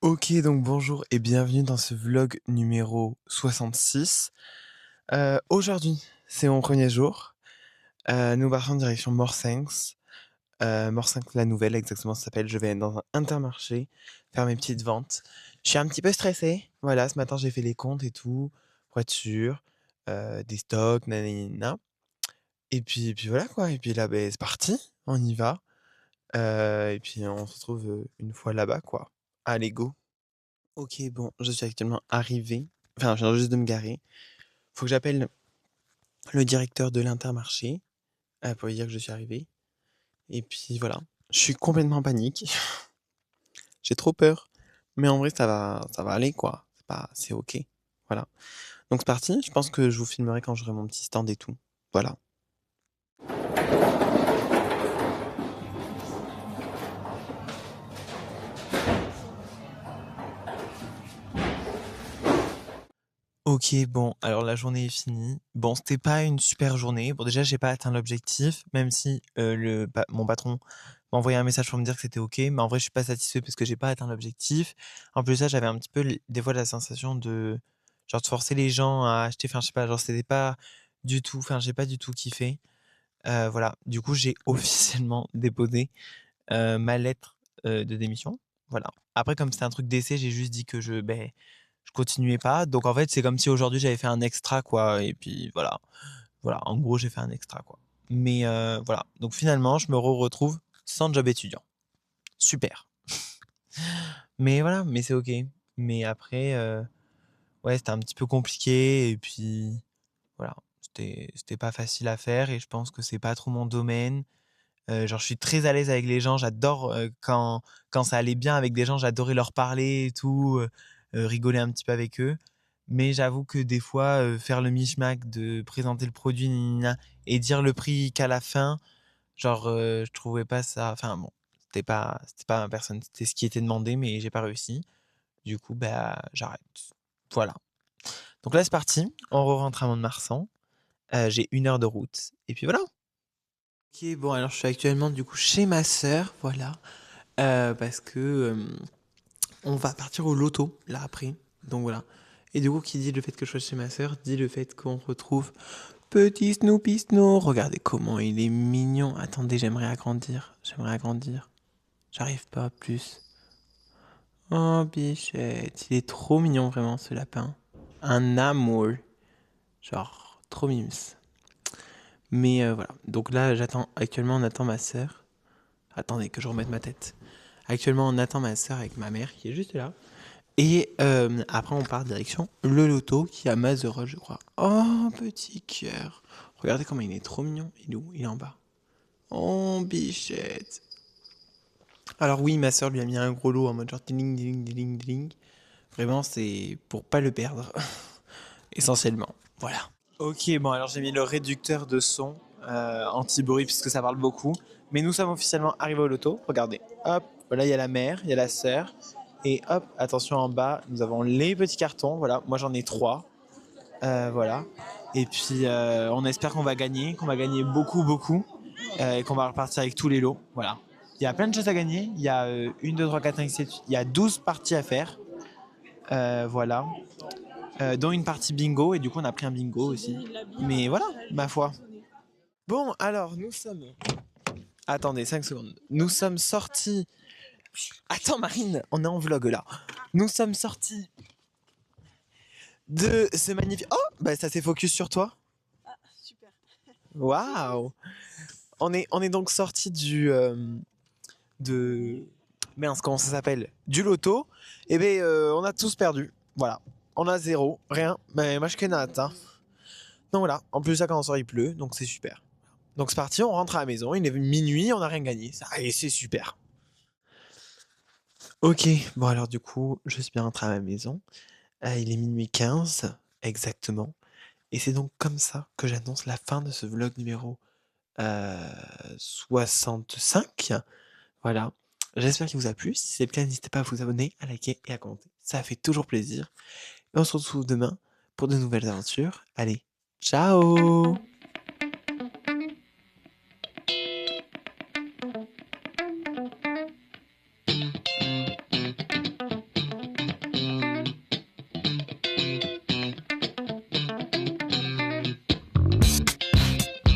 Ok, donc bonjour et bienvenue dans ce vlog numéro 66. Aujourd'hui, c'est mon premier jour. Nous partons en direction Morsanx. Morsanx, la nouvelle, exactement, ça s'appelle. Je vais être dans un Intermarché, faire mes petites ventes. Je suis un petit peu stressé. Voilà, ce matin, j'ai fait les comptes et tout, pour être sûr. Des stocks, nanana. Et puis voilà quoi. Et puis là, ben, c'est parti. On y va. Et puis on se retrouve une fois là-bas, quoi. Allez, go. Ok, bon, je suis actuellement arrivé. Enfin, je viens juste de me garer. Faut que j'appelle le directeur de l'Intermarché pour lui dire que je suis arrivé. Et puis voilà. Je suis complètement en panique. J'ai trop peur. Mais en vrai, ça va aller, quoi. C'est ok. Voilà. Donc c'est parti. Je pense que je vous filmerai quand j'aurai mon petit stand et tout. Voilà. Ok, bon, alors la journée est finie. Bon, c'était pas une super journée. Bon, déjà, j'ai pas atteint l'objectif, même si mon patron m'a envoyé un message pour me dire que c'était ok. Mais en vrai, je suis pas satisfait parce que j'ai pas atteint l'objectif. En plus de ça, j'avais un petit peu des fois la sensation de genre de forcer les gens à acheter. Enfin, je sais pas, genre c'était pas du tout. Enfin, j'ai pas du tout kiffé. Voilà. Du coup, j'ai officiellement déposé ma lettre de démission. Voilà. Après, comme c'était un truc d'essai, j'ai juste dit que je continuais pas. Donc en fait, c'est comme si aujourd'hui j'avais fait un extra, quoi. Et puis voilà. Voilà, en gros, j'ai fait un extra, quoi. Mais voilà. Donc finalement, je me retrouve sans job étudiant. Super. Mais voilà, mais c'est ok. Mais après, ouais, c'était un petit peu compliqué. Et puis voilà, c'était pas facile à faire. Et je pense que c'est pas trop mon domaine. Genre, je suis très à l'aise avec les gens. J'adore quand ça allait bien avec des gens, j'adorais leur parler et tout, rigoler un petit peu avec eux. Mais j'avoue que des fois, faire le mishmack de présenter le produit et dire le prix qu'à la fin, genre, je trouvais pas ça. Enfin bon, c'était pas ma personne, c'était ce qui était demandé, mais j'ai pas réussi. Du coup, bah, j'arrête. Voilà. Donc là, c'est parti. On rentre à Mont-de-Marsan. J'ai 1 heure de route. Et puis voilà. Ok, bon, alors je suis actuellement du coup chez ma sœur, voilà, parce que on va partir au loto là après, donc voilà. Et du coup, qui dit le fait que je sois chez ma sœur, dit le fait qu'on retrouve petit Snoopy Snow. Regardez comment il est mignon. Attendez, j'aimerais agrandir. J'arrive pas plus. Oh bichette, il est trop mignon vraiment ce lapin. Un amour, genre trop mimes. Mais voilà, donc là actuellement on attend ma sœur. Attendez que je remette ma tête. Actuellement, on attend ma sœur avec ma mère qui est juste là. Et après, on part direction le loto qui est à Mazerolles, je crois. Oh, petit cœur. Regardez comment il est trop mignon. Il est où? Il est en bas. Oh, bichette. Alors oui, ma sœur lui a mis un gros lot en mode genre diling, diling, diling, diling. Vraiment, c'est pour pas le perdre. Essentiellement. Voilà. Ok, bon, alors j'ai mis le réducteur de son anti-bruit puisque ça parle beaucoup. Mais nous sommes officiellement arrivés au loto. Regardez. Hop, voilà, il y a la mère, il y a la sœur. Et hop, attention en bas, nous avons les petits cartons. Voilà, moi j'en ai 3. Voilà. Et puis on espère qu'on va gagner beaucoup, beaucoup. Et qu'on va repartir avec tous les lots. Voilà. Il y a plein de choses à gagner. Il y a 1, 2, 3, 4, 5, 6, 7. Il y a 12 parties à faire. Voilà. Dont une partie bingo. Et du coup, on a pris un bingo aussi. Mais voilà, ma foi. Bon, alors, nous sommes. Attendez, 5 secondes. Nous sommes sortis. Attends, Marine, on est en vlog là. Nous sommes sortis de ce magnifique. Oh, bah ça s'est focus sur toi. Ah, super. Waouh. On est donc sortis de. Mince, comment ça s'appelle? Du loto. Et ben, on a tous perdu. Voilà. On a zéro, rien. Mais moi, je connais hein. Donc voilà. En plus, ça, quand on sort, il pleut. Donc c'est super. Donc c'est parti, on rentre à la maison. Il est minuit, on n'a rien gagné. Ça, et c'est super. Ok, bon alors du coup, je suis bien rentré à ma maison. Il est minuit 15, exactement. Et c'est donc comme ça que j'annonce la fin de ce vlog numéro 65. Voilà. J'espère qu'il vous a plu. Si c'est le cas, n'hésitez pas à vous abonner, à liker et à commenter. Ça fait toujours plaisir. Et on se retrouve demain pour de nouvelles aventures. Allez, ciao!